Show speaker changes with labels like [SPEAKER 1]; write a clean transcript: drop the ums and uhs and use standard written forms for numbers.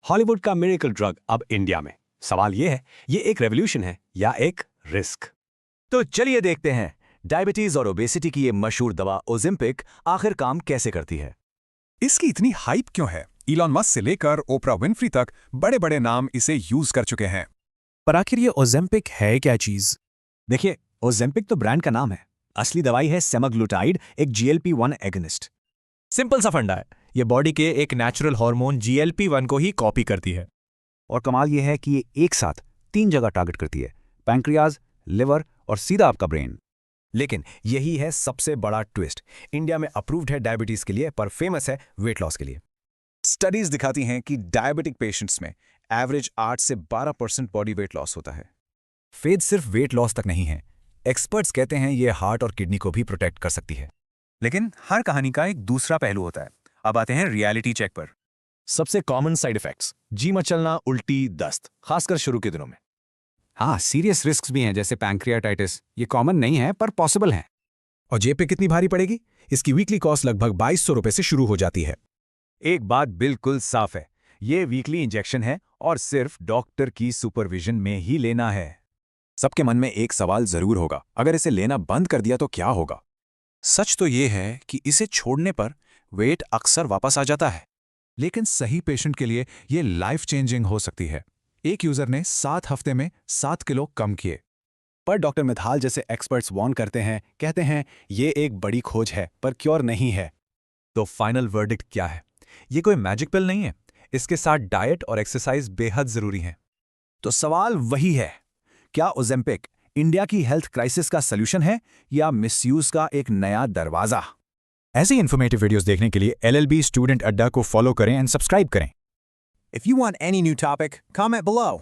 [SPEAKER 1] Hollywood का miracle drug अब India में। सवाल ये है, ये एक रेवोल्यूशन है या एक रिस्क?
[SPEAKER 2] तो चलिए देखते हैं डायबिटीज और ओबेसिटी की ये मशहूर दवा ओजेम्पिक आखिर काम कैसे करती है।
[SPEAKER 3] इसकी इतनी हाइप क्यों है? इलॉन मस्क से लेकर ओपरा विनफ्री तक बड़े बड़े नाम इसे यूज कर चुके हैं।
[SPEAKER 4] पर आखिर ये ओजेम्पिक है क्या चीज?
[SPEAKER 2] देखिए, ओजेम्पिक तो ब्रांड का नाम है, असली दवाई है सेमाग्लूटाइड, एक GLP-1 एगोनिस्ट।
[SPEAKER 4] सिंपल सा फंडा है, ये बॉडी के एक नेचुरल हार्मोन GLP-1 को ही कॉपी करती है।
[SPEAKER 2] और कमाल ये है कि ये एक साथ 3 जगह टारगेट करती है, पैंक्रियाज, लिवर और सीधा आपका ब्रेन। लेकिन यही है सबसे बड़ा ट्विस्ट, इंडिया में अप्रूव्ड है डायबिटीज के लिए पर फेमस है वेट लॉस के लिए।
[SPEAKER 3] स्टडीज दिखाती हैं कि डायबिटिक पेशेंट्स में एवरेज 8 से 12% बॉडी वेट लॉस होता है।
[SPEAKER 2] फेज सिर्फ वेट लॉस तक नहीं है, एक्सपर्ट्स कहते हैं ये हार्ट और किडनी को भी प्रोटेक्ट कर सकती है।
[SPEAKER 3] लेकिन हर कहानी का एक दूसरा पहलू होता है। अब आते हैं रियलिटी चेक पर।
[SPEAKER 4] सबसे कॉमन साइड इफेक्ट्स, जी मचलना, उल्टी, दस्त, खासकर शुरू के दिनों में।
[SPEAKER 5] हाँ, सीरियस रिस्क भी हैं जैसे पैंक्रियाटाइटिस। ये कॉमन नहीं है पर पॉसिबल है।
[SPEAKER 4] और जेब पे कितनी भारी पड़ेगी? इसकी वीकली कॉस्ट लगभग 2200 रुपए से शुरू हो जाती है।
[SPEAKER 2] एक बात बिल्कुल साफ है, ये वीकली इंजेक्शन है और सिर्फ डॉक्टर की सुपरविजन में ही लेना है।
[SPEAKER 3] सबके मन में एक सवाल जरूर होगा, अगर इसे लेना बंद कर दिया तो क्या होगा? सच तो ये है कि इसे छोड़ने पर वेट अक्सर वापस आ जाता है, लेकिन सही पेशेंट के लिए ये लाइफ चेंजिंग हो सकती है। एक यूजर ने 7 हफ्ते में 7 किलो कम किए।
[SPEAKER 2] पर डॉक्टर मिथाल जैसे एक्सपर्ट्स वार्न करते हैं, कहते हैं ये एक बड़ी खोज है पर क्योर नहीं है।
[SPEAKER 4] तो फाइनल वर्डिक्ट क्या है? ये कोई मैजिक पिल नहीं है, इसके साथ डाइट और एक्सरसाइज बेहद जरूरी हैं।
[SPEAKER 2] तो सवाल वही है, क्या ओजेम्पिक इंडिया की हेल्थ क्राइसिस का सॉल्यूशन है या मिसयूज का एक नया दरवाजा?
[SPEAKER 4] ऐसी इन्फॉर्मेटिव वीडियोस देखने के लिए LLB स्टूडेंट अड्डा को फॉलो करें एंड सब्सक्राइब करें।
[SPEAKER 6] If you want any new topic, comment below.